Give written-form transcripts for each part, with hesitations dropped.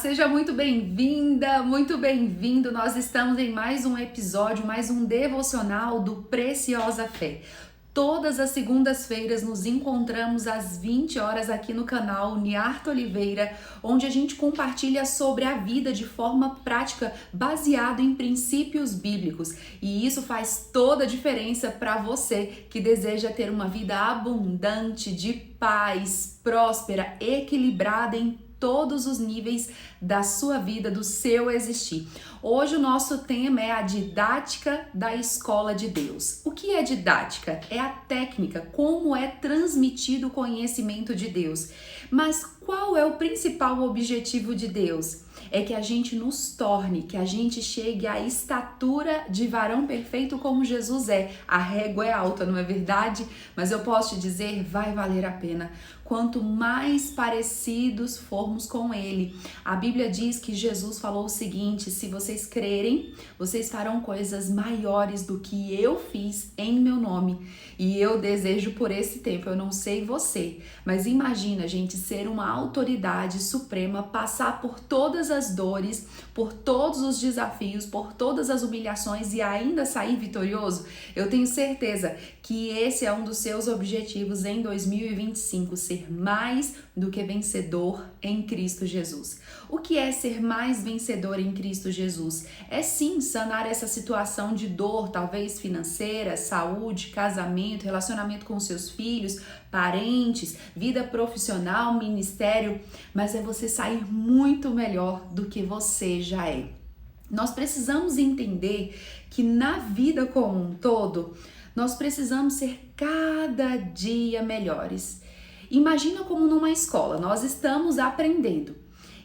seja muito bem-vinda, muito bem-vindo. Nós estamos em mais um episódio, mais um devocional do Preciosa Fé. Todas as segundas-feiras nos encontramos às 20 horas aqui no canal Niarto Oliveira, onde a gente compartilha sobre a vida de forma prática, baseado em princípios bíblicos. E isso faz toda a diferença para você que deseja ter uma vida abundante, de paz, próspera, equilibrada em todos os níveis da sua vida, do seu existir. Hoje o nosso tema é a didática da escola de Deus. O que é didática? É a técnica, como é transmitido o conhecimento de Deus. Mas qual é o principal objetivo de Deus? É que a gente nos torne, que a gente chegue à estatura de varão perfeito como Jesus é. A régua é alta, não é verdade? Mas eu posso te dizer, vai valer a pena. Quanto mais parecidos formos com Ele. A Bíblia diz que Jesus falou o seguinte: se vocês crerem, vocês farão coisas maiores do que eu fiz em meu nome. E eu desejo por esse tempo, eu não sei você, mas imagina, gente, ser uma autoridade suprema, passar por todas as dores, por todos os desafios, por todas as humilhações e ainda sair vitorioso. Eu tenho certeza que esse é um dos seus objetivos em 2025, ser mais do que vencedor em Cristo Jesus. O que é ser mais vencedor em Cristo Jesus? É sim sanar essa situação de dor, talvez financeira, saúde, casamento, relacionamento com seus filhos, parentes, vida profissional, ministério, mas é você sair muito melhor do que você já é. Nós precisamos entender que na vida como um todo, nós precisamos ser cada dia melhores. Imagina como numa escola, nós estamos aprendendo.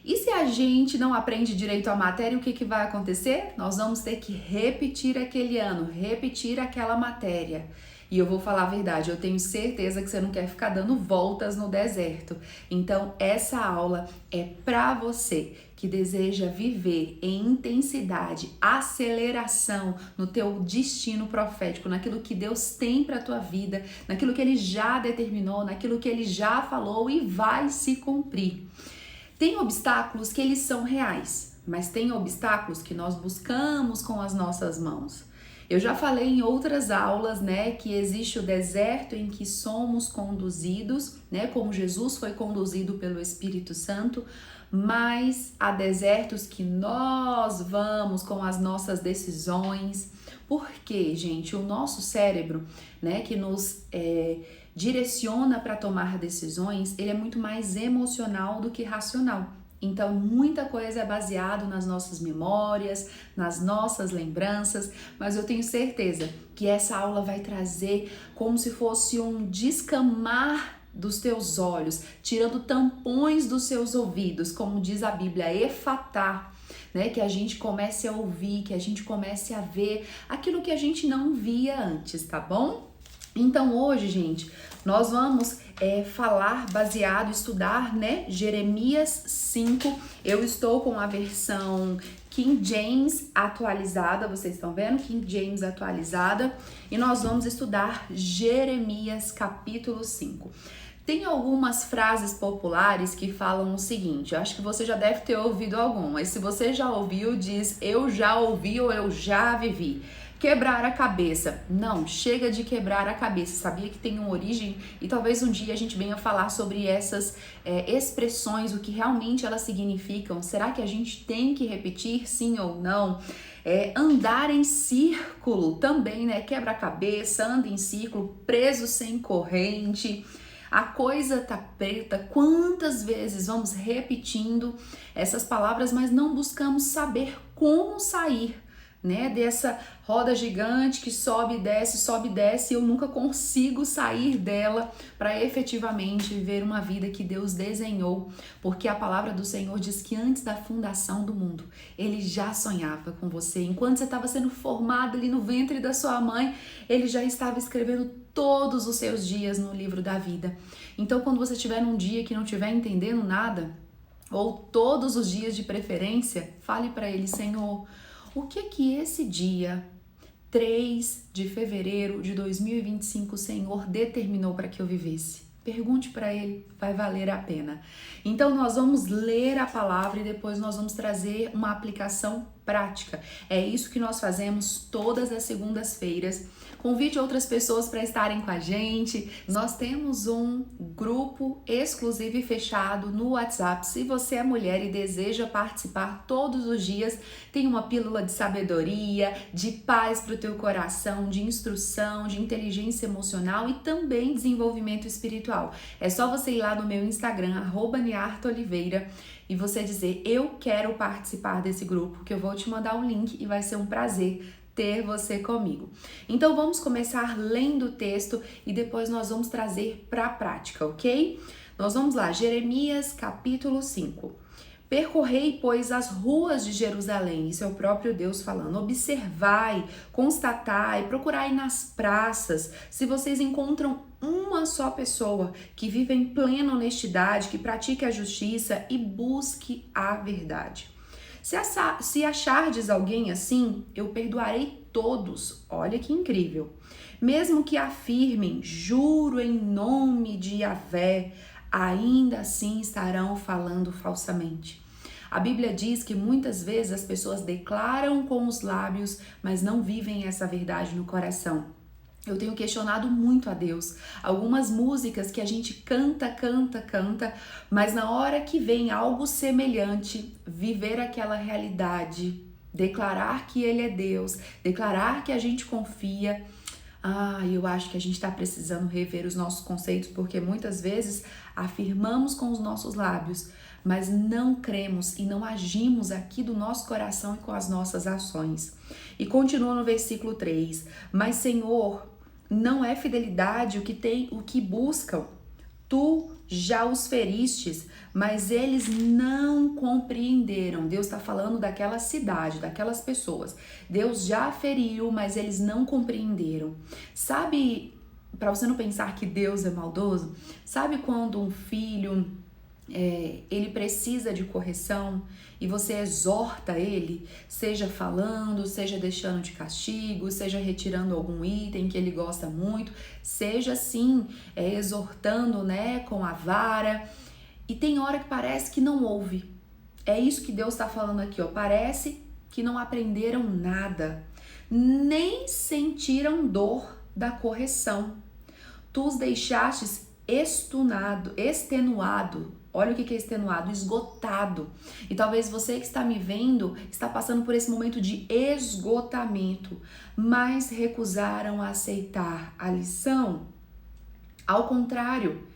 E se a gente não aprende direito a matéria, o que vai acontecer? Nós vamos ter que repetir aquele ano, repetir aquela matéria. E eu vou falar a verdade, eu tenho certeza que você não quer ficar dando voltas no deserto. Então, essa aula é para você que deseja viver em intensidade, aceleração no teu destino profético, naquilo que Deus tem para tua vida, naquilo que Ele já determinou, naquilo que Ele já falou e vai se cumprir. Tem obstáculos que eles são reais, mas tem obstáculos que nós buscamos com as nossas mãos. Eu já falei em outras aulas, né, que existe o deserto em que somos conduzidos, né, como Jesus foi conduzido pelo Espírito Santo, mas há desertos que nós vamos com as nossas decisões. Por quê, gente? O nosso cérebro, né, que nos direciona para tomar decisões, ele é muito mais emocional do que racional. Então, muita coisa é baseada nas nossas memórias, nas nossas lembranças, mas eu tenho certeza que essa aula vai trazer como se fosse um descamar dos teus olhos, tirando tampões dos seus ouvidos, como diz a Bíblia, efatá, né? Que a gente comece a ouvir, que a gente comece a ver aquilo que a gente não via antes, tá bom? Então hoje, gente, nós vamos estudar, né, Jeremias 5. Eu estou com a versão King James atualizada, vocês estão vendo? King James atualizada. E nós vamos estudar Jeremias capítulo 5. Tem algumas frases populares que falam o seguinte, eu acho que você já deve ter ouvido algum, mas se você já ouviu, diz eu já ouvi ou eu já vivi. Quebrar a cabeça. Não, chega de quebrar a cabeça. Sabia que tem uma origem e talvez um dia a gente venha falar sobre essas expressões, o que realmente elas significam. Será que a gente tem que repetir sim ou não? Andar em círculo também, né? Quebra a cabeça, anda em círculo, preso sem corrente. A coisa tá preta. Quantas vezes vamos repetindo essas palavras, mas não buscamos saber como sair, né, dessa roda gigante que sobe e desce, eu nunca consigo sair dela para efetivamente viver uma vida que Deus desenhou, porque a palavra do Senhor diz que antes da fundação do mundo, Ele já sonhava com você. Enquanto você estava sendo formado ali no ventre da sua mãe, Ele já estava escrevendo todos os seus dias no livro da vida. Então, quando você estiver num dia que não estiver entendendo nada, ou todos os dias de preferência, fale para Ele: Senhor, o que esse dia 3 de fevereiro de 2025 o Senhor determinou para que eu vivesse? Pergunte para ele, vai valer a pena. Então nós vamos ler a palavra e depois nós vamos trazer uma aplicação prática. É isso que nós fazemos todas as segundas-feiras. Convide outras pessoas para estarem com a gente. Nós temos um grupo exclusivo e fechado no WhatsApp. Se você é mulher e deseja participar todos os dias, tem uma pílula de sabedoria, de paz para o teu coração, de instrução, de inteligência emocional e também desenvolvimento espiritual. É só você ir lá no meu Instagram, @niartaoliveira, e você dizer, eu quero participar desse grupo, que eu vou te mandar um link e vai ser um prazer ter você comigo. Então vamos começar lendo o texto e depois nós vamos trazer para a prática, ok? Nós vamos lá, Jeremias capítulo 5. Percorrei, pois, as ruas de Jerusalém, isso é o próprio Deus falando, observai, constatai, procurai nas praças, se vocês encontram uma só pessoa que vive em plena honestidade, que pratique a justiça e busque a verdade. Se achardes alguém assim, eu perdoarei todos. Olha que incrível. Mesmo que afirmem, juro em nome de Yahvé, ainda assim estarão falando falsamente. A Bíblia diz que muitas vezes as pessoas declaram com os lábios, mas não vivem essa verdade no coração. Eu tenho questionado muito a Deus. Algumas músicas que a gente canta, mas na hora que vem algo semelhante, viver aquela realidade, declarar que Ele é Deus, declarar que a gente confia, eu acho que a gente está precisando rever os nossos conceitos, porque muitas vezes afirmamos com os nossos lábios, mas não cremos e não agimos aqui do nosso coração e com as nossas ações. E continua no versículo 3, mas Senhor, não é fidelidade o que buscam. Tu já os feristes, mas eles não compreenderam. Deus está falando daquela cidade, daquelas pessoas. Deus já feriu, mas eles não compreenderam. Sabe, para você não pensar que Deus é maldoso, sabe quando um filho ele precisa de correção e você exorta ele, seja falando, seja deixando de castigo, seja retirando algum item que ele gosta muito, seja assim, exortando, né, com a vara, e tem hora que parece que não ouve. É isso que Deus está falando aqui, ó. Parece que não aprenderam nada, nem sentiram dor da correção. Tu os deixastes extenuado. Olha o que é extenuado, esgotado. E talvez você que está me vendo está passando por esse momento de esgotamento, mas recusaram a aceitar a lição. Ao contrário,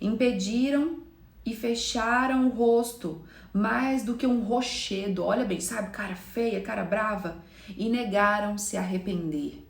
impediram e fecharam o rosto, mais do que um rochedo. Olha bem, sabe, cara feia, cara brava, e negaram se arrepender.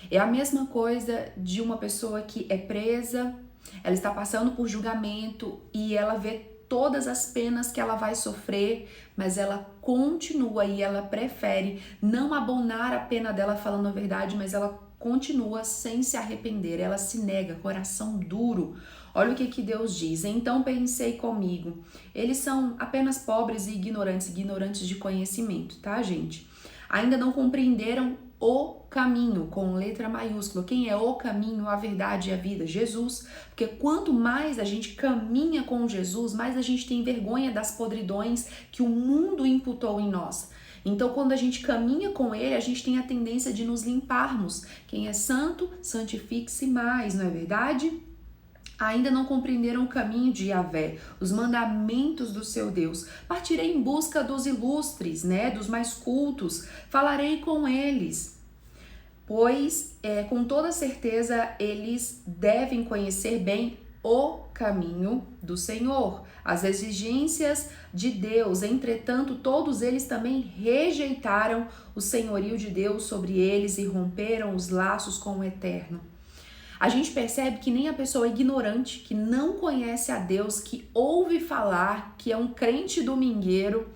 É a mesma coisa de uma pessoa que é presa, ela está passando por julgamento e ela vê todas as penas que ela vai sofrer, mas ela continua e ela prefere não abonar a pena dela falando a verdade, mas ela continua sem se arrepender, ela se nega, coração duro. Olha o que Deus diz. Então pensei comigo, eles são apenas pobres e ignorantes de conhecimento, tá, gente? Ainda não compreenderam o caminho, com letra maiúscula. Quem é o caminho, a verdade e a vida? Jesus. Porque quanto mais a gente caminha com Jesus, mais a gente tem vergonha das podridões que o mundo imputou em nós. Então, quando a gente caminha com Ele, a gente tem a tendência de nos limparmos. Quem é santo, santifique-se mais, não é verdade? Ainda não compreenderam o caminho de Yahvé, os mandamentos do seu Deus. Partirei em busca dos ilustres, né, dos mais cultos. Falarei com eles, pois com toda certeza eles devem conhecer bem o caminho do Senhor, as exigências de Deus. Entretanto, todos eles também rejeitaram o senhorio de Deus sobre eles e romperam os laços com o Eterno. A gente percebe que nem a pessoa ignorante, que não conhece a Deus, que ouve falar, que é um crente domingueiro,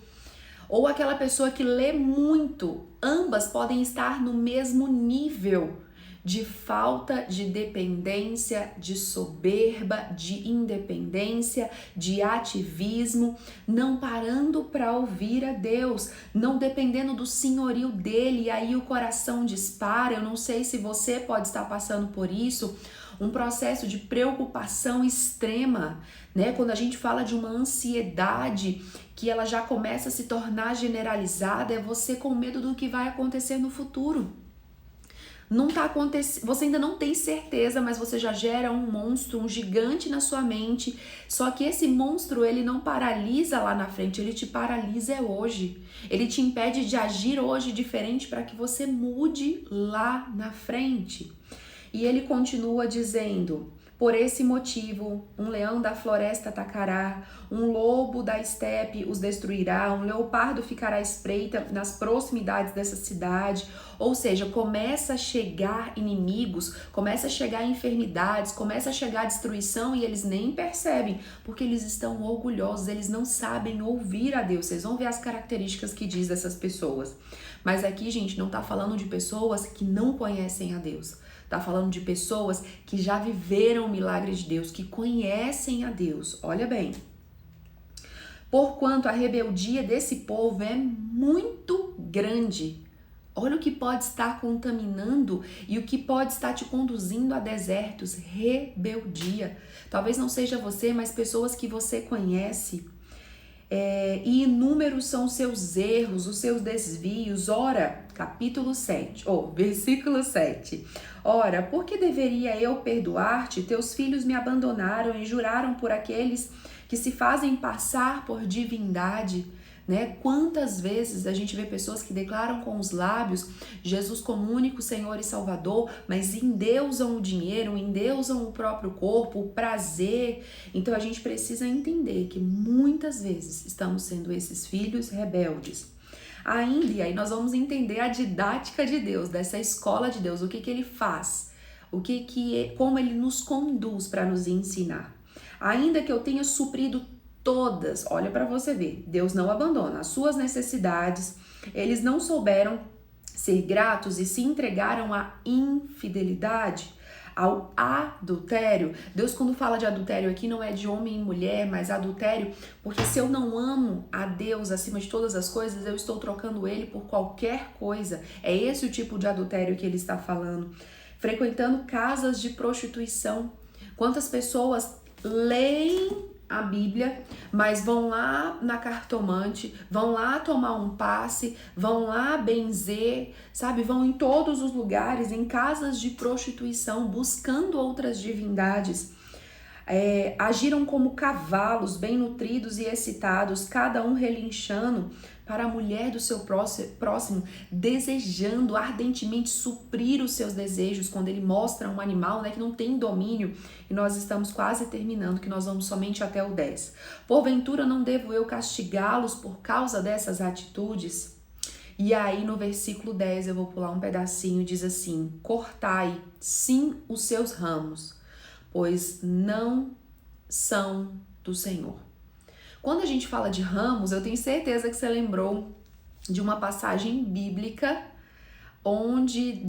ou aquela pessoa que lê muito, ambas podem estar no mesmo nível de falta de dependência, de soberba, de independência, de ativismo, não parando para ouvir a Deus, não dependendo do senhorio dele, e aí o coração dispara. Eu não sei se você pode estar passando por isso, um processo de preocupação extrema, né? Quando a gente fala de uma ansiedade que ela já começa a se tornar generalizada, é você com medo do que vai acontecer no futuro. Não tá acontecendo, você ainda não tem certeza, mas você já gera um monstro, um gigante na sua mente. Só que esse monstro, ele não paralisa lá na frente, ele te paralisa hoje. Ele te impede de agir hoje diferente para que você mude lá na frente. E ele continua dizendo: por esse motivo, um leão da floresta atacará, um lobo da estepe os destruirá, um leopardo ficará à espreita nas proximidades dessa cidade. Ou seja, começa a chegar inimigos, começa a chegar enfermidades, começa a chegar destruição e eles nem percebem, porque eles estão orgulhosos, eles não sabem ouvir a Deus. Vocês vão ver as características que diz dessas pessoas. Mas aqui, gente, não tá falando de pessoas que não conhecem a Deus. Tá falando de pessoas que já viveram o milagre de Deus, que conhecem a Deus. Olha bem. Porquanto a rebeldia desse povo é muito grande. Olha o que pode estar contaminando e o que pode estar te conduzindo a desertos. Rebeldia. Talvez não seja você, mas pessoas que você conhece. E inúmeros são os seus erros, os seus desvios. Ora, capítulo 7, versículo 7. Ora, por que deveria eu perdoar-te? Teus filhos me abandonaram e juraram por aqueles que se fazem passar por divindade. Né? Quantas vezes a gente vê pessoas que declaram com os lábios Jesus como único Senhor e Salvador, mas endeusam o dinheiro, endeusam o próprio corpo, o prazer. Então a gente precisa entender que muitas vezes estamos sendo esses filhos rebeldes. Ainda, e aí nós vamos entender a didática de Deus, dessa escola de Deus, o que ele faz, como ele nos conduz para nos ensinar. Ainda que eu tenha suprido todas, olha para você ver, Deus não abandona as suas necessidades, eles não souberam ser gratos e se entregaram à infidelidade, ao adultério. Deus, quando fala de adultério aqui, não é de homem e mulher, mas adultério, porque se eu não amo a Deus acima de todas as coisas, eu estou trocando ele por qualquer coisa. É esse o tipo de adultério que ele está falando. Frequentando casas de prostituição. Quantas pessoas leem a Bíblia, mas vão lá na cartomante, vão lá tomar um passe, vão lá benzer, sabe? Vão em todos os lugares, em casas de prostituição, buscando outras divindades. Agiram como cavalos, bem nutridos e excitados, cada um relinchando para a mulher do seu próximo, desejando ardentemente suprir os seus desejos, quando ele mostra um animal, né, que não tem domínio. E nós estamos quase terminando, que nós vamos somente até o 10. Porventura não devo eu castigá-los por causa dessas atitudes? E aí no versículo 10, eu vou pular um pedacinho, diz assim: cortai sim os seus ramos, pois não são do Senhor. Quando a gente fala de ramos, eu tenho certeza que você lembrou de uma passagem bíblica onde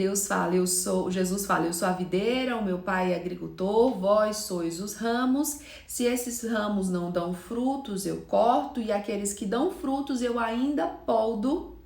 Jesus fala, eu sou a videira, o meu pai é agricultor, vós sois os ramos. Se esses ramos não dão frutos, eu corto, e aqueles que dão frutos eu ainda podo,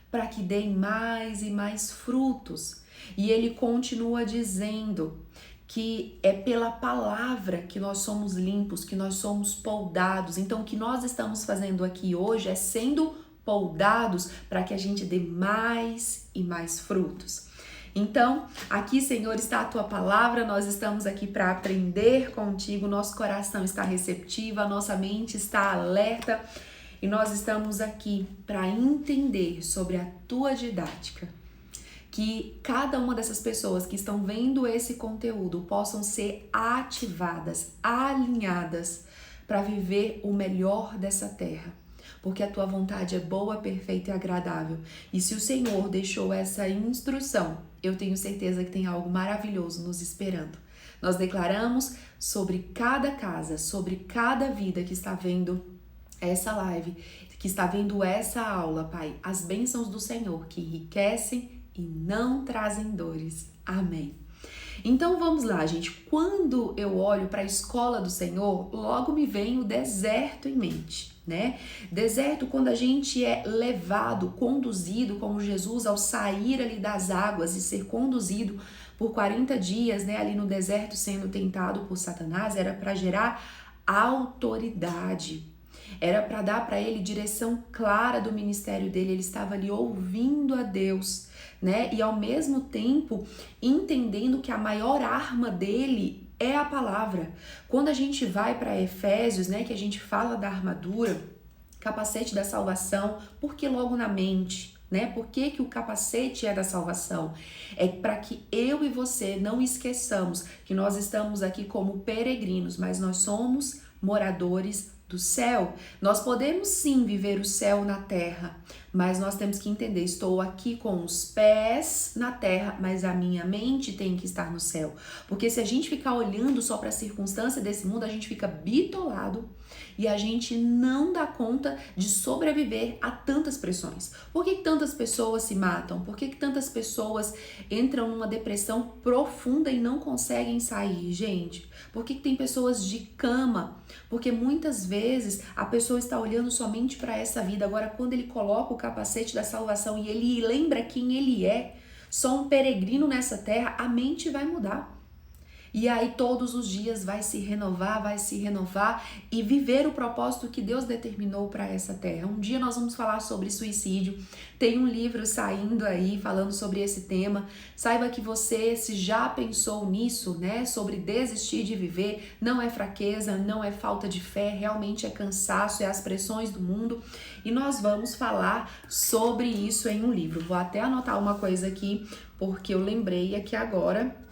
para que deem mais e mais frutos. E ele continua dizendo que é pela palavra que nós somos limpos, que nós somos poldados. Então, o que nós estamos fazendo aqui hoje é sendo poldados para que a gente dê mais e mais frutos. Então, aqui, Senhor, está a tua palavra, nós estamos aqui para aprender contigo, nosso coração está receptivo, a nossa mente está alerta e nós estamos aqui para entender sobre a tua didática. Que cada uma dessas pessoas que estão vendo esse conteúdo possam ser ativadas, alinhadas para viver o melhor dessa terra. Porque a tua vontade é boa, perfeita e agradável. E se o Senhor deixou essa instrução, eu tenho certeza que tem algo maravilhoso nos esperando. Nós declaramos sobre cada casa, sobre cada vida que está vendo essa live, que está vendo essa aula, Pai, as bênçãos do Senhor que enriquecem e não trazem dores. Amém. Então vamos lá, gente. Quando eu olho para a escola do Senhor, logo me vem o deserto em mente, né? Deserto quando a gente é levado, conduzido como Jesus ao sair ali das águas e ser conduzido por 40 dias, né, ali no deserto sendo tentado por Satanás, era para gerar autoridade. Era para dar para ele direção clara do ministério dele. Ele estava ali ouvindo a Deus, né? E ao mesmo tempo entendendo que a maior arma dele é a palavra. Quando a gente vai para Efésios, né, que a gente fala da armadura, capacete da salvação, por que logo na mente? Né? Por que o capacete é da salvação? É para que eu e você não esqueçamos que nós estamos aqui como peregrinos, mas nós somos moradores do céu. Nós podemos sim viver o céu na terra, mas nós temos que entender, estou aqui com os pés na terra, mas a minha mente tem que estar no céu. Porque se a gente ficar olhando só para a circunstância desse mundo, a gente fica bitolado e a gente não dá conta de sobreviver a tantas pressões. Por que tantas pessoas se matam? Por que tantas pessoas entram numa depressão profunda e não conseguem sair, gente? Por que tem pessoas de cama? Porque muitas vezes a pessoa está olhando somente para essa vida. Agora, quando ele coloca o capacete da salvação e ele lembra quem ele é, só um peregrino nessa terra, a mente vai mudar. E aí todos os dias vai se renovar e viver o propósito que Deus determinou para essa terra. Um dia nós vamos falar sobre suicídio. Tem um livro saindo aí falando sobre esse tema. Saiba que você, se já pensou nisso, né, sobre desistir de viver, não é fraqueza, não é falta de fé, realmente é cansaço, é as pressões do mundo. E nós vamos falar sobre isso em um livro. Vou até anotar uma coisa aqui, porque eu lembrei aqui agora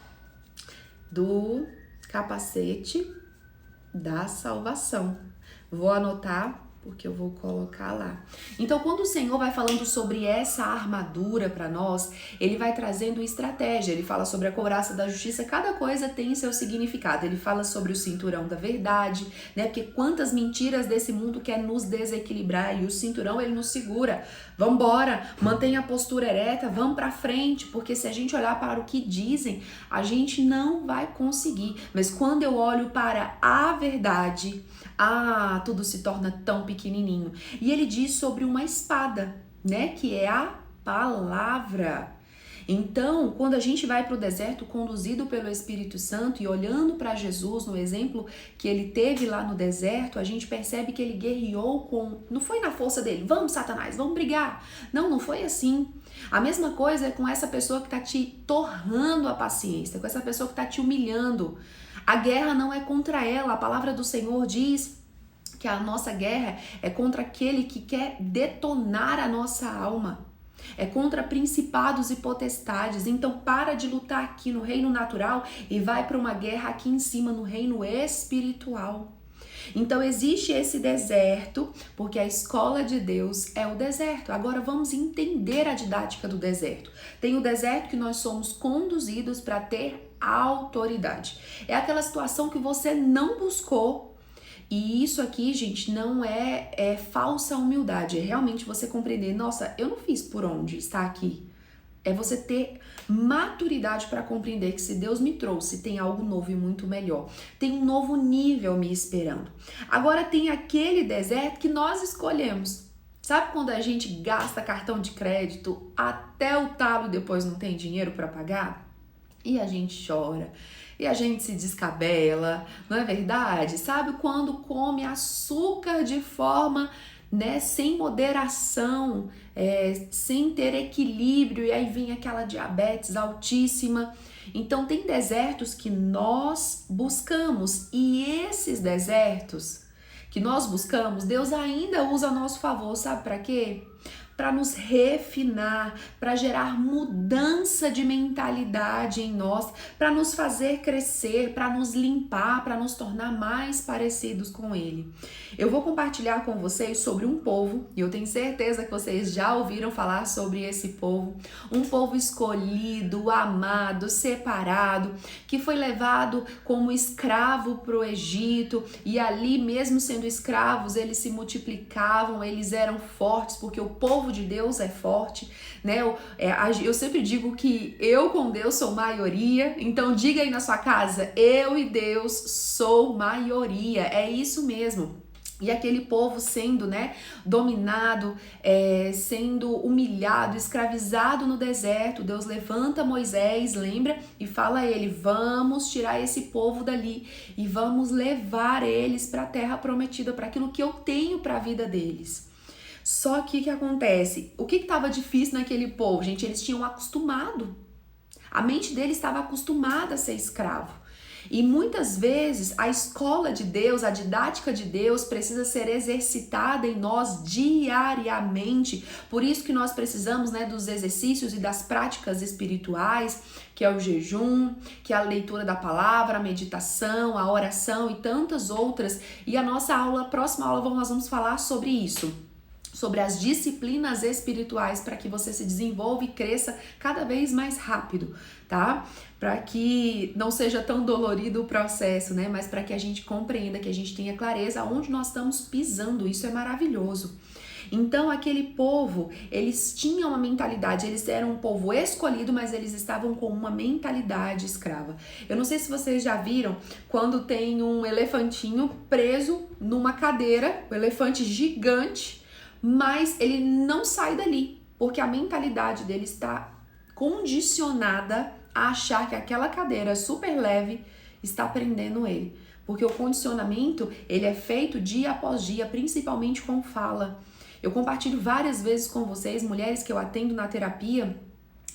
do capacete da salvação. Vou anotar porque eu vou colocar lá. Então, quando o Senhor vai falando sobre essa armadura para nós, ele vai trazendo estratégia. Ele fala sobre a couraça da justiça, cada coisa tem seu significado. Ele fala sobre o cinturão da verdade, né? Porque quantas mentiras desse mundo quer nos desequilibrar e o cinturão ele nos segura. Vambora, mantenha a postura ereta, vamos para frente, porque se a gente olhar para o que dizem, a gente não vai conseguir. Mas quando eu olho para a verdade, tudo se torna tão pequenininho. E ele diz sobre uma espada, né, que é a palavra. Então, quando a gente vai para o deserto conduzido pelo Espírito Santo e olhando para Jesus, no exemplo que ele teve lá no deserto, a gente percebe que ele guerreou não foi na força dele, vamos Satanás, vamos brigar. Não foi assim. A mesma coisa é com essa pessoa que está te torrando a paciência, com essa pessoa que está te humilhando. A guerra não é contra ela, a palavra do Senhor diz que a nossa guerra é contra aquele que quer detonar a nossa alma. É contra principados e potestades. Então para de lutar aqui no reino natural e vai para uma guerra aqui em cima no reino espiritual. Então existe esse deserto, porque a escola de Deus é o deserto. Agora vamos entender a didática do deserto. Tem o deserto que nós somos conduzidos para ter autoridade. É aquela situação que você não buscou. E isso aqui, gente, não é falsa humildade, é realmente você compreender, nossa, eu não fiz por onde estar aqui. É você ter maturidade para compreender que se Deus me trouxe, tem algo novo e muito melhor. Tem um novo nível me esperando. Agora tem aquele deserto que nós escolhemos. Sabe quando a gente gasta cartão de crédito até o talo e depois não tem dinheiro para pagar? E a gente chora. E a gente se descabela, não é verdade? Sabe quando come açúcar de forma, né, sem moderação, sem ter equilíbrio, e aí vem aquela diabetes altíssima. Então tem desertos que nós buscamos, e esses desertos que nós buscamos, Deus ainda usa a nosso favor, sabe para quê? Para nos refinar, para gerar mudança de mentalidade em nós, para nos fazer crescer, para nos limpar, para nos tornar mais parecidos com Ele. Eu vou compartilhar com vocês sobre um povo, e eu tenho certeza que vocês já ouviram falar sobre esse povo, um povo escolhido, amado, separado, que foi levado como escravo para o Egito, e ali mesmo sendo escravos, eles se multiplicavam, eles eram fortes, porque o povo de Deus é forte, né? Eu sempre digo que eu com Deus sou maioria, então diga aí na sua casa, eu e Deus sou maioria, é isso mesmo. E aquele povo sendo, né, dominado, sendo humilhado, escravizado no deserto, Deus levanta Moisés, lembra? E fala a ele, vamos tirar esse povo dali e vamos levar eles para a terra prometida, para aquilo que eu tenho para a vida deles. Só que o que acontece? O que estava difícil naquele povo? Gente, eles tinham acostumado. A mente deles estava acostumada a ser escravo. E muitas vezes a escola de Deus, a didática de Deus precisa ser exercitada em nós diariamente. Por isso que nós precisamos, né, dos exercícios e das práticas espirituais, que é o jejum, que é a leitura da palavra, a meditação, a oração e tantas outras. E a nossa próxima aula nós vamos falar sobre isso. Sobre as disciplinas espirituais para que você se desenvolva e cresça cada vez mais rápido, tá? Para que não seja tão dolorido o processo, né? Mas para que a gente compreenda, que a gente tenha clareza aonde nós estamos pisando. Isso é maravilhoso. Então, aquele povo, eles tinham uma mentalidade, eles eram um povo escolhido, mas eles estavam com uma mentalidade escrava. Eu não sei se vocês já viram quando tem um elefantinho preso numa cadeira, um elefante gigante, mas ele não sai dali, porque a mentalidade dele está condicionada a achar que aquela cadeira super leve está prendendo ele. Porque o condicionamento, ele é feito dia após dia, principalmente com fala. Eu compartilho várias vezes com vocês, mulheres que eu atendo na terapia,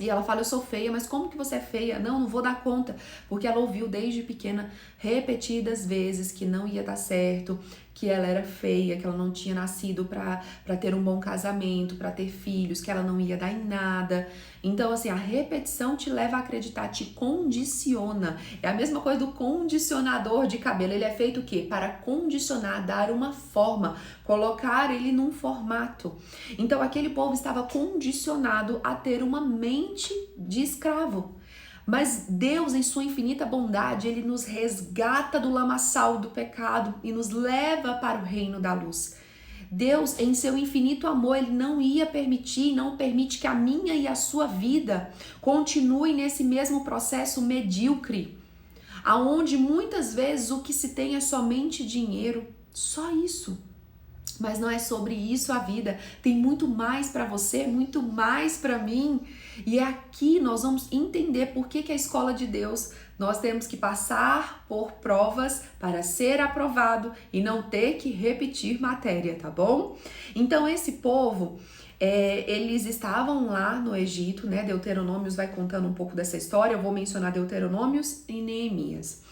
e ela fala, eu sou feia, mas como que você é feia? Não vou dar conta, porque ela ouviu desde pequena repetidas vezes que não ia dar certo, que ela era feia, que ela não tinha nascido para ter um bom casamento, para ter filhos, que ela não ia dar em nada. Então, assim, a repetição te leva a acreditar, te condiciona. É a mesma coisa do condicionador de cabelo. Ele é feito o quê? Para condicionar, dar uma forma, colocar ele num formato. Então, aquele povo estava condicionado a ter uma mente de escravo. Mas Deus, em sua infinita bondade, ele nos resgata do lamaçal do pecado e nos leva para o reino da luz. Deus, em seu infinito amor, ele não permite que a minha e a sua vida continue nesse mesmo processo medíocre, aonde muitas vezes o que se tem é somente dinheiro, só isso. Mas não é sobre isso a vida, tem muito mais para você, muito mais para mim. E é aqui nós vamos entender por que a escola de Deus, nós temos que passar por provas para ser aprovado e não ter que repetir matéria, tá bom? Então esse povo, eles estavam lá no Egito, né? Deuteronômios vai contando um pouco dessa história, eu vou mencionar Deuteronômios e Neemias.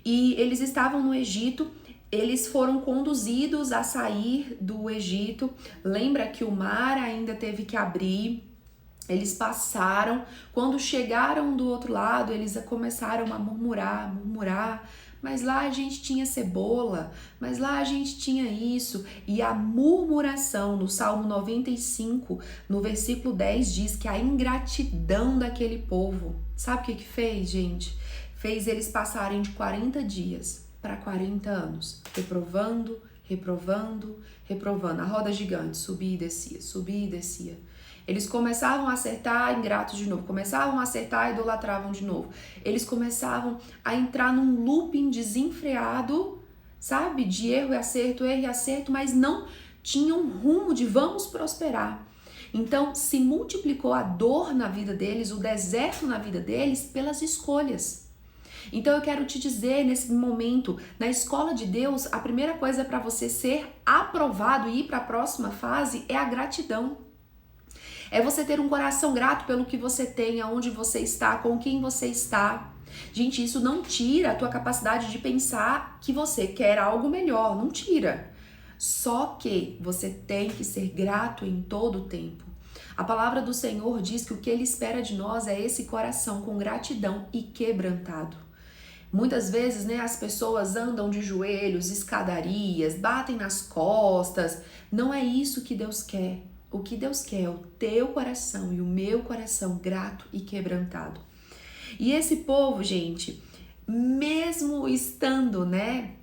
E eles estavam no Egito. Eles foram conduzidos a sair do Egito. Lembra que o mar ainda teve que abrir. Eles passaram. Quando chegaram do outro lado, eles começaram a murmurar. Mas lá a gente tinha cebola, mas lá a gente tinha isso. E a murmuração no Salmo 95, no versículo 10, diz que a ingratidão daquele povo, sabe o que fez, gente? Fez eles passarem de 40 dias para 40 anos, reprovando. A roda gigante, subia e descia. Eles começavam a acertar, ingratos de novo, começavam a acertar, idolatravam de novo. Eles começavam a entrar num looping desenfreado, sabe? De erro e acerto, mas não tinham rumo de vamos prosperar. Então, se multiplicou a dor na vida deles, o deserto na vida deles, pelas escolhas. Então eu quero te dizer nesse momento, na escola de Deus, a primeira coisa para você ser aprovado e ir para a próxima fase é a gratidão. É você ter um coração grato pelo que você tem, aonde você está, com quem você está. Gente, isso não tira a tua capacidade de pensar que você quer algo melhor, não tira. Só que você tem que ser grato em todo o tempo. A palavra do Senhor diz que o que Ele espera de nós é esse coração com gratidão e quebrantado. Muitas vezes, né, as pessoas andam de joelhos, escadarias, batem nas costas. Não é isso que Deus quer. O que Deus quer é o teu coração e o meu coração grato e quebrantado. E esse povo, gente, mesmo estando, né,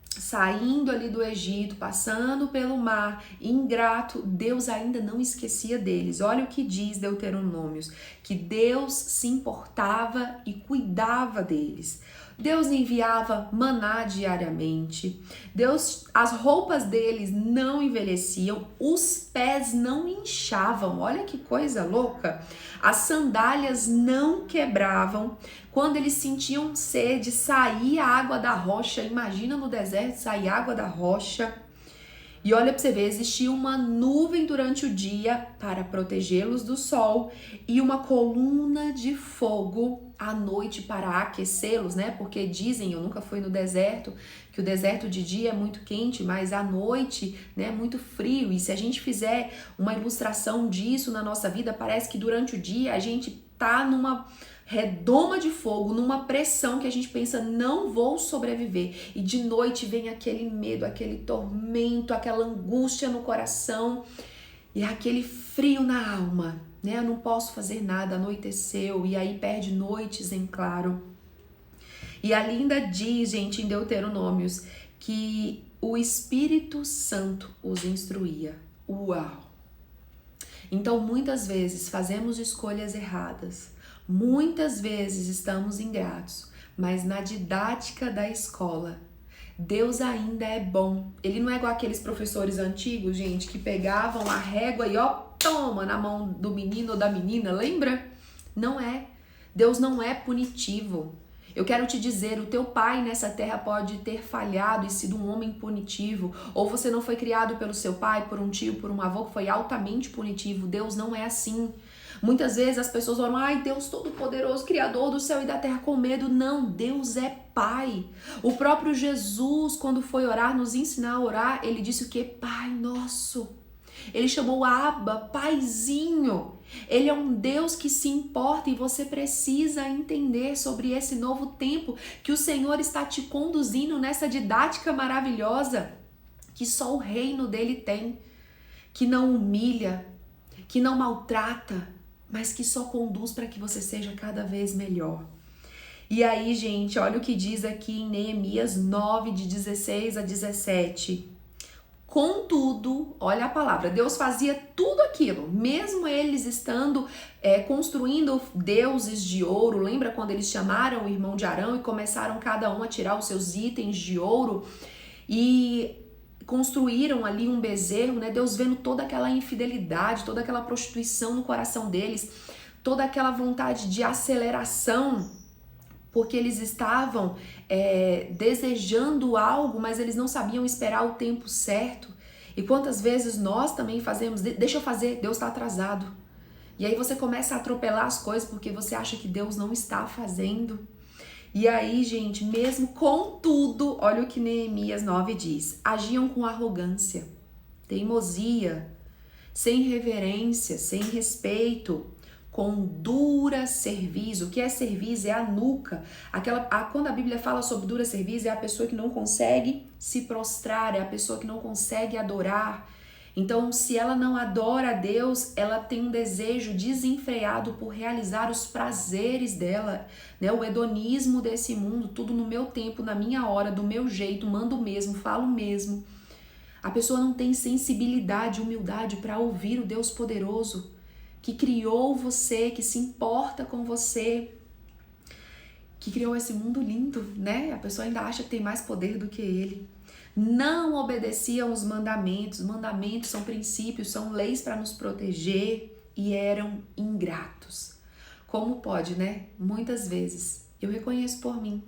saindo ali do Egito, passando pelo mar, ingrato, Deus ainda não esquecia deles. Olha o que diz Deuteronômios, que Deus se importava e cuidava deles. Deus enviava maná diariamente. Deus, as roupas deles não envelheciam, os pés não inchavam. Olha que coisa louca. As sandálias não quebravam. Quando eles sentiam sede, saía água da rocha. Imagina no deserto sair água da rocha. E olha para você ver, existia uma nuvem durante o dia para protegê-los do sol e uma coluna de fogo à noite para aquecê-los, né? Porque dizem, eu nunca fui no deserto, que o deserto de dia é muito quente, mas à noite, né, é muito frio. E se a gente fizer uma ilustração disso na nossa vida, parece que durante o dia a gente tá numa redoma de fogo, numa pressão que a gente pensa, não vou sobreviver. E de noite vem aquele medo, aquele tormento, aquela angústia no coração e aquele frio na alma, né? Eu não posso fazer nada, anoiteceu, e aí perde noites em claro. E a Linda diz, gente, em Deuteronômios, que o Espírito Santo os instruía. Uau! Então, muitas vezes fazemos escolhas erradas. Muitas vezes estamos ingratos, mas na didática da escola, Deus ainda é bom. Ele não é igual aqueles professores antigos, gente, que pegavam a régua e ó, toma na mão do menino ou da menina, lembra? Não é. Deus não é punitivo. Eu quero te dizer, o teu pai nessa terra pode ter falhado e sido um homem punitivo, ou você não foi criado pelo seu pai, por um tio, por um avô que foi altamente punitivo. Deus não é assim. Muitas vezes as pessoas oram, ai, Deus Todo-Poderoso, Criador do céu e da terra, com medo. Não, Deus é Pai. O próprio Jesus, quando foi orar, nos ensinar a orar, ele disse o quê? Pai Nosso. Ele chamou Abba, Paizinho. Ele é um Deus que se importa e você precisa entender sobre esse novo tempo que o Senhor está te conduzindo nessa didática maravilhosa que só o reino dele tem, que não humilha, que não maltrata, mas que só conduz para que você seja cada vez melhor. E aí, gente, olha o que diz aqui em Neemias 9, de 16 a 17. Contudo, olha a palavra, Deus fazia tudo aquilo, mesmo eles estando construindo deuses de ouro. Lembra quando eles chamaram o irmão de Arão e começaram cada um a tirar os seus itens de ouro e construíram ali um bezerro, né? Deus vendo toda aquela infidelidade, toda aquela prostituição no coração deles, toda aquela vontade de aceleração, porque eles estavam desejando algo, mas eles não sabiam esperar o tempo certo. E quantas vezes nós também fazemos, deixa eu fazer, Deus está atrasado. E aí você começa a atropelar as coisas porque você acha que Deus não está fazendo. E aí, gente, mesmo com tudo, olha o que Neemias 9 diz. Agiam com arrogância, teimosia, sem reverência, sem respeito, com dura cerviz. O que é cerviz? É a nuca. Quando a Bíblia fala sobre dura cerviz, é a pessoa que não consegue se prostrar, é a pessoa que não consegue adorar. Então, se ela não adora a Deus, ela tem um desejo desenfreado por realizar os prazeres dela, né? O hedonismo desse mundo, tudo no meu tempo, na minha hora, do meu jeito, mando mesmo, falo mesmo. A pessoa não tem sensibilidade, humildade para ouvir o Deus poderoso, que criou você, que se importa com você, que criou esse mundo lindo, né? A pessoa ainda acha que tem mais poder do que ele. Não obedeciam os mandamentos. Mandamentos são princípios, são leis para nos proteger e eram ingratos. Como pode, né? Muitas vezes, eu reconheço por mim.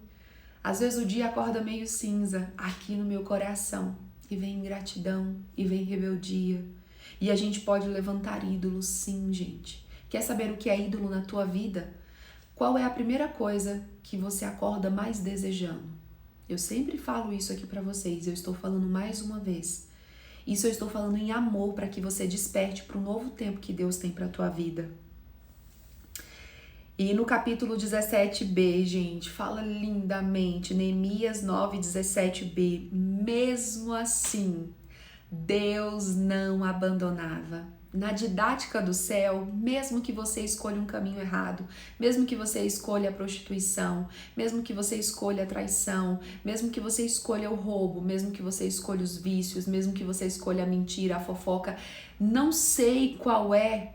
Às vezes o dia acorda meio cinza aqui no meu coração e vem ingratidão e vem rebeldia. E a gente pode levantar ídolos, sim, gente. Quer saber o que é ídolo na tua vida? Qual é a primeira coisa que você acorda mais desejando? Eu sempre falo isso aqui pra vocês, eu estou falando mais uma vez. Isso eu estou falando em amor para que você desperte para o novo tempo que Deus tem pra tua vida. E no capítulo 17b, gente, fala lindamente, Neemias 9, 17b, mesmo assim, Deus não abandonava. Na didática do céu, mesmo que você escolha um caminho errado, mesmo que você escolha a prostituição, mesmo que você escolha a traição, mesmo que você escolha o roubo, mesmo que você escolha os vícios, mesmo que você escolha a mentira, a fofoca, não sei qual é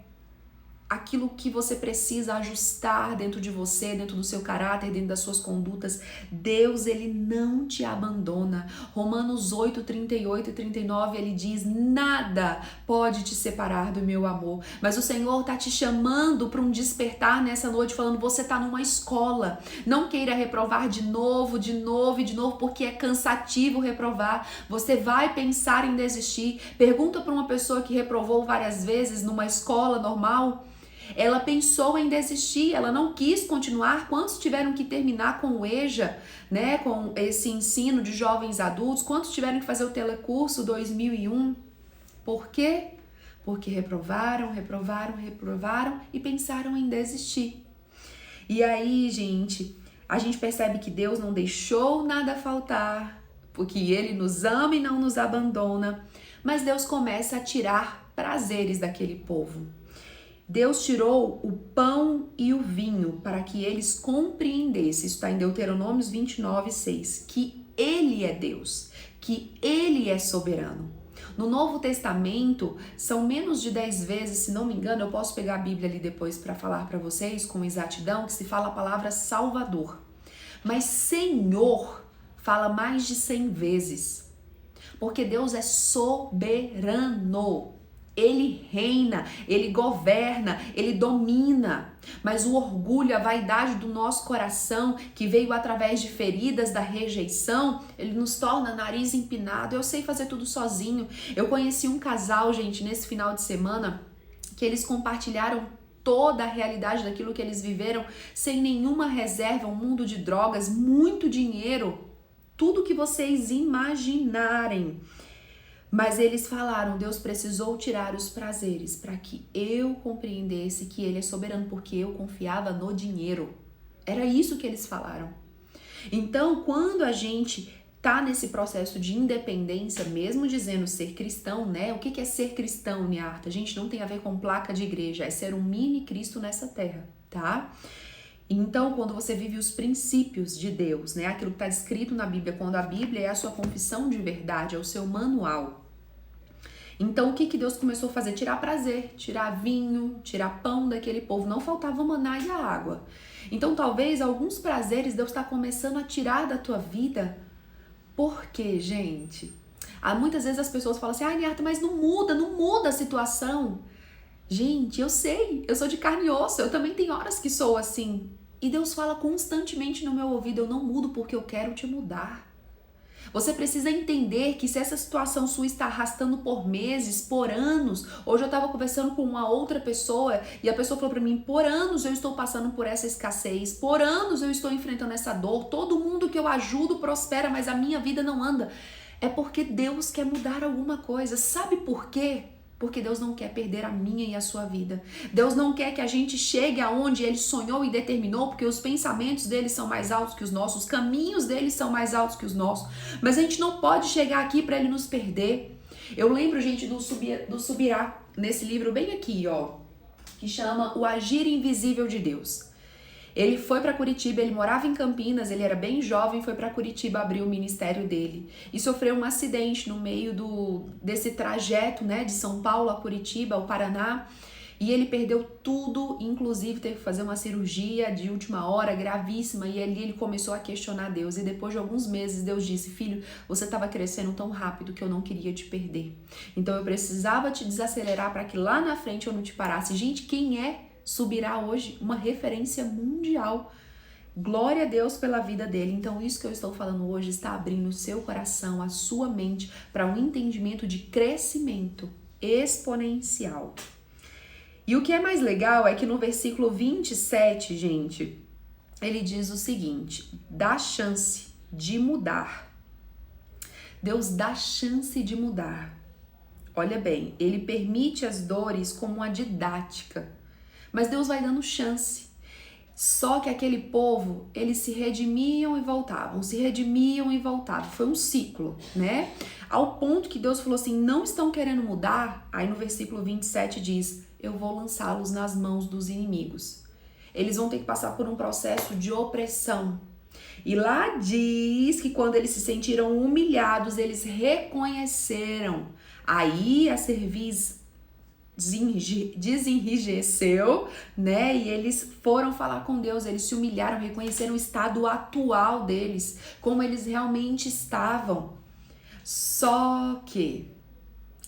aquilo que você precisa ajustar dentro de você, dentro do seu caráter, dentro das suas condutas. Deus, ele não te abandona. Romanos 8, 38 e 39, ele diz: nada pode te separar do meu amor. Mas o Senhor tá te chamando para um despertar nessa noite, falando: você tá numa escola. Não queira reprovar de novo, de novo e de novo, porque é cansativo reprovar. Você vai pensar em desistir. Pergunta para uma pessoa que reprovou várias vezes numa escola normal. Ela pensou em desistir, ela não quis continuar. Quantos tiveram que terminar com o EJA, né, com esse ensino de jovens adultos? Quantos tiveram que fazer o telecurso 2001? Por quê? Porque reprovaram e pensaram em desistir. E aí, gente, a gente percebe que Deus não deixou nada faltar, porque Ele nos ama e não nos abandona. Mas Deus começa a tirar prazeres daquele povo. Deus tirou o pão e o vinho para que eles compreendessem, isso está em Deuteronômios 29, 6, que Ele é Deus, que Ele é soberano. No Novo Testamento, são menos de 10 vezes, se não me engano, eu posso pegar a Bíblia ali depois para falar para vocês com exatidão, que se fala a palavra Salvador. Mas Senhor fala mais de 100 vezes, porque Deus é soberano. Ele reina, ele governa, ele domina. Mas o orgulho, a vaidade do nosso coração, que veio através de feridas da rejeição, ele nos torna nariz empinado. Eu sei fazer tudo sozinho. Eu conheci um casal, gente, nesse final de semana, que eles compartilharam toda a realidade daquilo que eles viveram, sem nenhuma reserva, um mundo de drogas, muito dinheiro, tudo que vocês imaginarem. Mas eles falaram: Deus precisou tirar os prazeres para que eu compreendesse que Ele é soberano, porque eu confiava no dinheiro. Era isso que eles falaram. Então, quando a gente tá nesse processo de independência, mesmo dizendo ser cristão, né? O que é ser cristão, Niarta? Gente, não tem a ver com placa de igreja, é ser um mini Cristo nessa terra, tá? Então, quando você vive os princípios de Deus, né? Aquilo que está escrito na Bíblia, quando a Bíblia é a sua confissão de verdade, é o seu manual. Então, o que Deus começou a fazer? Tirar prazer, tirar vinho, tirar pão daquele povo. Não faltava o maná e a água. Então, talvez alguns prazeres Deus está começando a tirar da tua vida. Por quê, gente? Muitas vezes as pessoas falam assim: Niarta, mas não muda a situação. Gente, eu sei, eu sou de carne e osso, eu também tenho horas que sou assim. E Deus fala constantemente no meu ouvido: eu não mudo porque eu quero te mudar. Você precisa entender que se essa situação sua está arrastando por meses, por anos. Hoje eu estava conversando com uma outra pessoa e a pessoa falou para mim: por anos eu estou passando por essa escassez, por anos eu estou enfrentando essa dor, todo mundo que eu ajudo prospera, mas a minha vida não anda. É porque Deus quer mudar alguma coisa. Sabe por quê? Porque Deus não quer perder a minha e a sua vida. Deus não quer que a gente chegue aonde Ele sonhou e determinou, porque os pensamentos dele são mais altos que os nossos, os caminhos dele são mais altos que os nossos. Mas a gente não pode chegar aqui para Ele nos perder. Eu lembro, gente, do Subirá, nesse livro bem aqui, ó, que chama O Agir Invisível de Deus. Ele foi para Curitiba, ele morava em Campinas, ele era bem jovem, foi para Curitiba abrir o ministério dele e sofreu um acidente no meio desse trajeto, né, de São Paulo a Curitiba, ao Paraná, e ele perdeu tudo, inclusive teve que fazer uma cirurgia de última hora, gravíssima, e ali ele começou a questionar Deus, e depois de alguns meses Deus disse: filho, você estava crescendo tão rápido que eu não queria te perder, então eu precisava te desacelerar para que lá na frente eu não te parasse. Gente, quem é Subirá hoje? Uma referência mundial. Glória a Deus pela vida dele. Então isso que eu estou falando hoje está abrindo o seu coração, a sua mente para um entendimento de crescimento exponencial. E o que é mais legal é que no versículo 27, gente, ele diz o seguinte: dá chance de mudar. Deus dá chance de mudar. Olha bem, ele permite as dores como uma didática. Mas Deus vai dando chance. Só que aquele povo, eles se redimiam e voltavam, se redimiam e voltavam. Foi um ciclo, né? Ao ponto que Deus falou assim: não estão querendo mudar? Aí no versículo 27 diz: eu vou lançá-los nas mãos dos inimigos. Eles vão ter que passar por um processo de opressão. E lá diz que quando eles se sentiram humilhados, eles reconheceram. Aí a cerviz desenrijeceu, né? E eles foram falar com Deus, eles se humilharam, reconheceram o estado atual deles, como eles realmente estavam. Só que,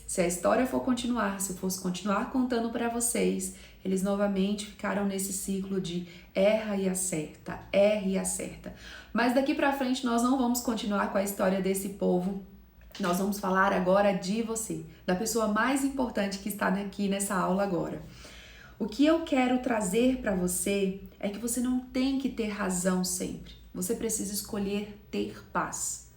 se a história for continuar, se eu fosse continuar contando para vocês, eles novamente ficaram nesse ciclo de erra e acerta, erra e acerta. Mas daqui para frente nós não vamos continuar com a história desse povo. Nós vamos falar agora de você, da pessoa mais importante que está aqui nessa aula agora. O que eu quero trazer para você é que você não tem que ter razão sempre. Você precisa escolher ter paz.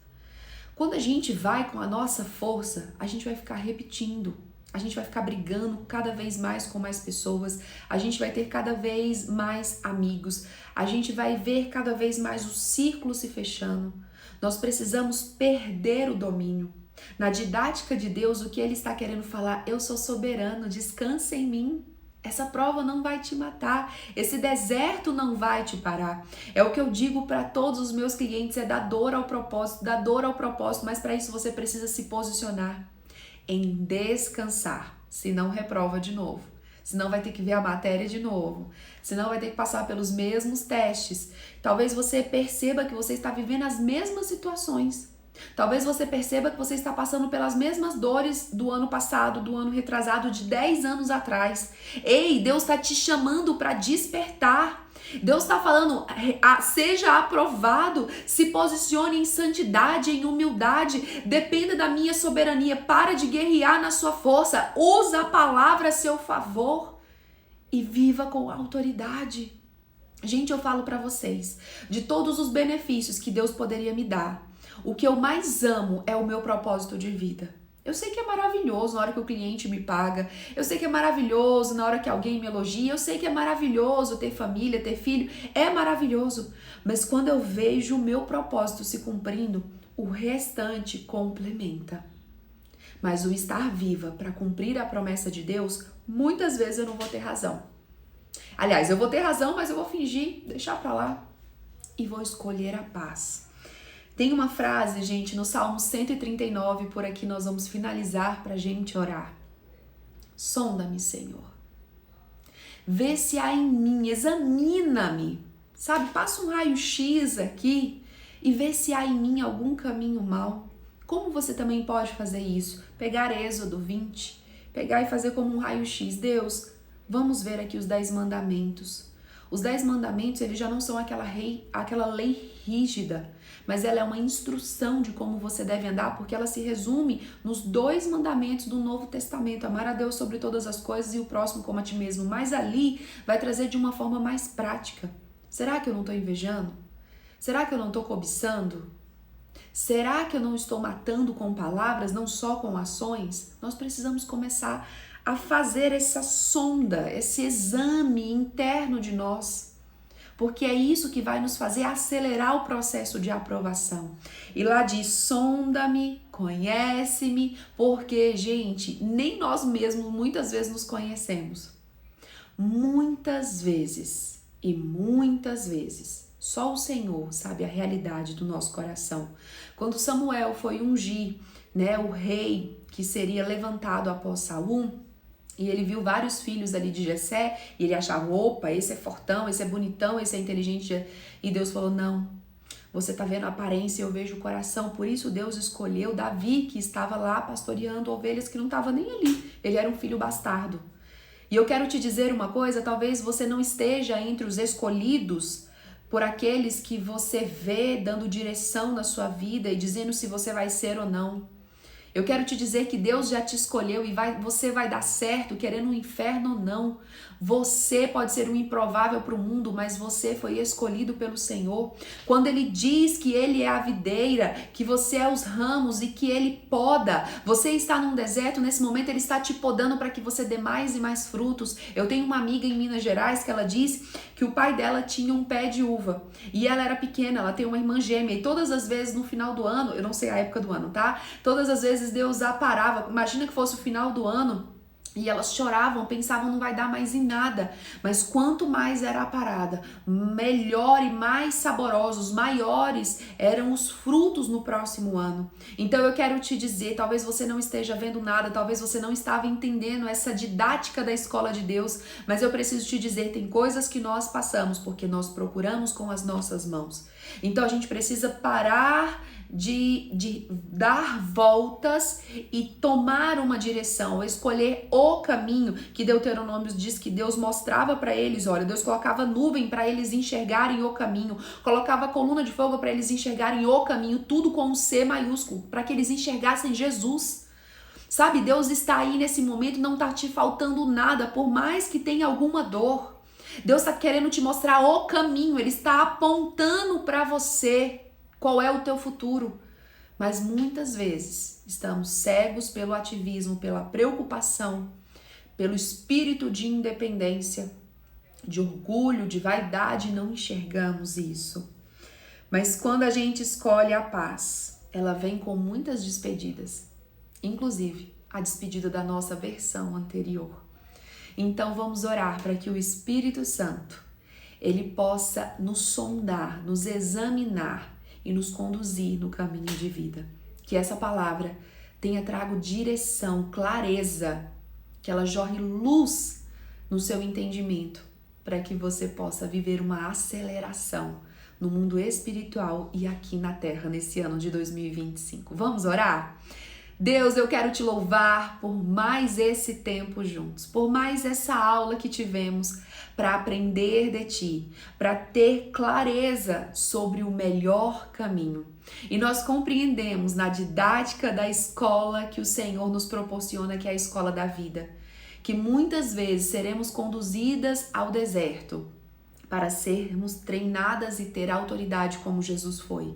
Quando a gente vai com a nossa força, a gente vai ficar repetindo. A gente vai ficar brigando cada vez mais com mais pessoas. A gente vai ter cada vez mais amigos. A gente vai ver cada vez mais o círculo se fechando. Nós precisamos perder o domínio. Na didática de Deus, o que Ele está querendo falar? Eu sou soberano, descansa em mim. Essa prova não vai te matar. Esse deserto não vai te parar. É o que eu digo para todos os meus clientes, é dar dor ao propósito, mas para isso você precisa se posicionar em descansar, senão reprova de novo. Senão vai ter que ver a matéria de novo. Senão vai ter que passar pelos mesmos testes. Talvez você perceba que você está vivendo as mesmas situações. Talvez você perceba que você está passando pelas mesmas dores do ano passado, do ano retrasado, de 10 anos atrás. Ei, Deus está te chamando para despertar. Deus está falando, seja aprovado, se posicione em santidade, em humildade, dependa da minha soberania, para de guerrear na sua força, usa a palavra a seu favor e viva com autoridade. Gente, eu falo para vocês, de todos os benefícios que Deus poderia me dar, o que eu mais amo é o meu propósito de vida. Eu sei que é maravilhoso na hora que o cliente me paga, eu sei que é maravilhoso na hora que alguém me elogia, eu sei que é maravilhoso ter família, ter filho, é maravilhoso. Mas quando eu vejo o meu propósito se cumprindo, o restante complementa. Mas o estar viva para cumprir a promessa de Deus, muitas vezes eu não vou ter razão. Aliás, eu vou ter razão, mas eu vou fingir, deixar pra lá e vou escolher a paz. Tem uma frase, gente, no Salmo 139, por aqui nós vamos finalizar pra gente orar. Sonda-me, Senhor. Vê se há em mim, examina-me. Sabe, passa um raio-x aqui e vê se há em mim algum caminho mau. Como você também pode fazer isso? Pegar Êxodo 20, pegar e fazer como um raio-x. Deus, vamos ver aqui os 10 mandamentos. Os 10 mandamentos, eles já não são aquela lei rígida, mas ela é uma instrução de como você deve andar, porque ela se resume nos 2 mandamentos do Novo Testamento, amar a Deus sobre todas as coisas e o próximo como a ti mesmo, mas ali vai trazer de uma forma mais prática. Será que eu não estou invejando? Será que eu não estou cobiçando? Será que eu não estou matando com palavras, não só com ações? Nós precisamos começar a fazer essa sonda, esse exame interno de nós, porque é isso que vai nos fazer acelerar o processo de aprovação. E lá diz, sonda-me, conhece-me, porque, gente, nem nós mesmos muitas vezes nos conhecemos. Muitas vezes, só o Senhor sabe a realidade do nosso coração. Quando Samuel foi ungir, né, o rei que seria levantado após Saul, e ele viu vários filhos ali de Jessé, e ele achava, opa, esse é fortão, esse é bonitão, esse é inteligente. E Deus falou, não, você tá vendo a aparência, eu vejo o coração. Por isso Deus escolheu Davi, que estava lá pastoreando ovelhas que não estava nem ali. Ele era um filho bastardo. E eu quero te dizer uma coisa, talvez você não esteja entre os escolhidos por aqueles que você vê dando direção na sua vida e dizendo se você vai ser ou não. Eu quero te dizer que Deus já te escolheu e você vai dar certo, querendo um inferno ou não. Você pode ser um improvável para o mundo, mas você foi escolhido pelo Senhor. Quando Ele diz que Ele é a videira, que você é os ramos e que Ele poda, você está num deserto, nesse momento Ele está te podando para que você dê mais e mais frutos. Eu tenho uma amiga em Minas Gerais que ela diz que o pai dela tinha um pé de uva e ela era pequena, ela tem uma irmã gêmea e todas as vezes no final do ano, eu não sei a época do ano, tá? Todas as vezes Deus a parava, imagina que fosse o final do ano, E elas choravam, pensavam não vai dar mais em nada. Mas quanto mais era a parada, melhor e mais saborosos, maiores eram os frutos no próximo ano. Então eu quero te dizer, talvez você não esteja vendo nada, talvez você não estava entendendo essa didática da escola de Deus, mas eu preciso te dizer, tem coisas que nós passamos porque nós procuramos com as nossas mãos. Então a gente precisa parar de dar voltas e tomar uma direção, escolher o caminho que Deuteronômio diz que Deus mostrava para eles. Olha, Deus colocava nuvem para eles enxergarem o caminho, colocava coluna de fogo para eles enxergarem o caminho, tudo com um C maiúsculo, para que eles enxergassem Jesus. Sabe, Deus está aí nesse momento, não está te faltando nada, por mais que tenha alguma dor. Deus está querendo te mostrar o caminho, Ele está apontando para você qual é o teu futuro. Mas muitas vezes estamos cegos pelo ativismo, pela preocupação, pelo espírito de independência, de orgulho, de vaidade, não enxergamos isso. Mas quando a gente escolhe a paz, ela vem com muitas despedidas, inclusive a despedida da nossa versão anterior. Então vamos orar para que o Espírito Santo, ele possa nos sondar, nos examinar e nos conduzir no caminho de vida. Que essa palavra tenha trago direção, clareza, que ela jorre luz no seu entendimento, para que você possa viver uma aceleração no mundo espiritual e aqui na Terra nesse ano de 2025. Vamos orar? Deus, eu quero te louvar por mais esse tempo juntos, por mais essa aula que tivemos para aprender de ti, para ter clareza sobre o melhor caminho. E nós compreendemos na didática da escola que o Senhor nos proporciona, que é a escola da vida, que muitas vezes seremos conduzidas ao deserto para sermos treinadas e ter autoridade como Jesus foi.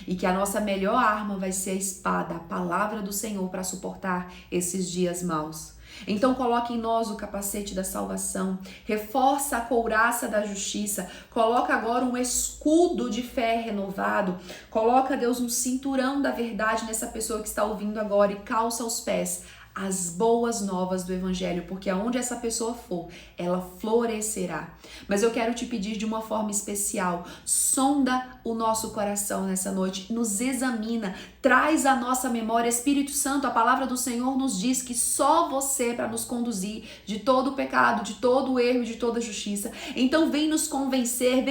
E que a nossa melhor arma vai ser a espada, a palavra do Senhor para suportar esses dias maus. Então coloque em nós o capacete da salvação, reforça a couraça da justiça, coloca agora um escudo de fé renovado, coloca, Deus, um cinturão da verdade nessa pessoa que está ouvindo agora e calça aos pés as boas novas do Evangelho, porque aonde essa pessoa for, ela florescerá. Mas eu quero te pedir de uma forma especial, sonda o nosso coração nessa noite, nos examina, traz à nossa memória, Espírito Santo, a palavra do Senhor nos diz que só você para nos conduzir de todo o pecado, de todo o erro, de toda a justiça. Então vem nos convencer,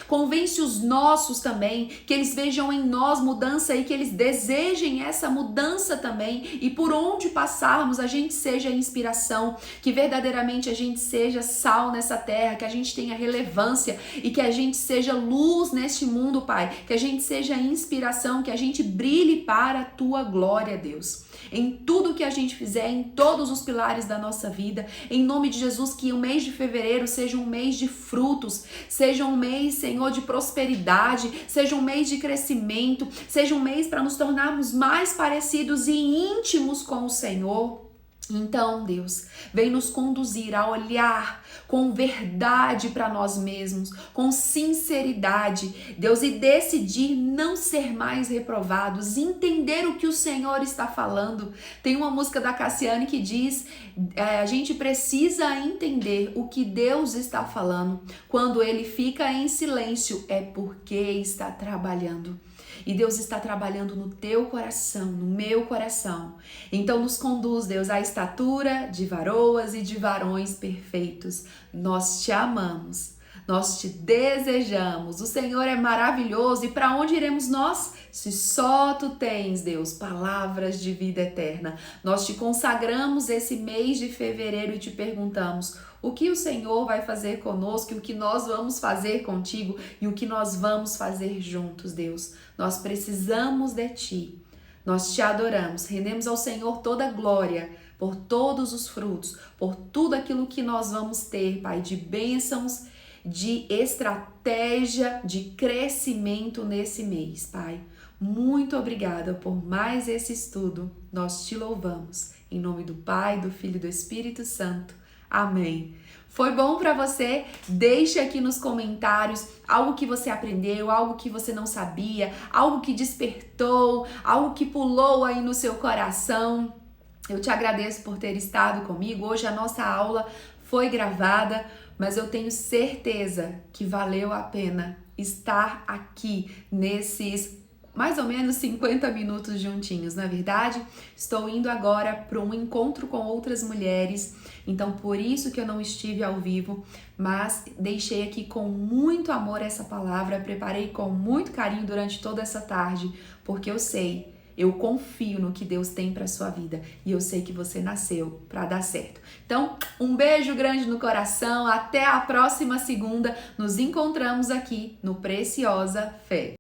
convence os nossos também, que eles vejam em nós mudança e que eles desejem essa mudança também. E por onde passarmos a gente seja inspiração, que verdadeiramente a gente seja sal nessa terra, que a gente tenha relevância e que a gente seja luz neste mundo, Pai, que a gente seja inspiração, que a gente brilhe para a Tua glória, Deus. Em tudo que a gente fizer, em todos os pilares da nossa vida, em nome de Jesus, que o mês de fevereiro seja um mês de frutos, seja um mês, Senhor, de prosperidade, seja um mês de crescimento, seja um mês para nos tornarmos mais parecidos e íntimos com o Senhor. Então, Deus, vem nos conduzir a olhar com verdade para nós mesmos, com sinceridade, Deus, e decidir não ser mais reprovados, entender o que o Senhor está falando. Tem uma música da Cassiane que diz, a gente precisa entender o que Deus está falando. Quando Ele fica em silêncio, é porque está trabalhando. E Deus está trabalhando no teu coração, no meu coração. Então nos conduz, Deus, à estatura de varoas e de varões perfeitos. Nós te amamos, nós te desejamos. O Senhor é maravilhoso e para onde iremos nós? Se só tu tens, Deus, palavras de vida eterna. Nós te consagramos esse mês de fevereiro e te perguntamos: o que o Senhor vai fazer conosco, e o que nós vamos fazer contigo e o que nós vamos fazer juntos, Deus. Nós precisamos de Ti. Nós te adoramos, rendemos ao Senhor toda a glória por todos os frutos, por tudo aquilo que nós vamos ter, Pai, de bênçãos, de estratégia, de crescimento nesse mês, Pai. Muito obrigada por mais esse estudo. Nós te louvamos. Em nome do Pai, do Filho e do Espírito Santo. Amém. Foi bom para você? Deixe aqui nos comentários algo que você aprendeu, algo que você não sabia, algo que despertou, algo que pulou aí no seu coração. Eu te agradeço por ter estado comigo. Hoje a nossa aula foi gravada, mas eu tenho certeza que valeu a pena estar aqui nesses mais ou menos 50 minutos juntinhos, não é verdade? Estou indo agora para um encontro com outras mulheres, então por isso que eu não estive ao vivo, mas deixei aqui com muito amor essa palavra, preparei com muito carinho durante toda essa tarde, porque eu confio no que Deus tem para sua vida e eu sei que você nasceu para dar certo. Então, um beijo grande no coração, até a próxima segunda, nos encontramos aqui no Preciosa Fé.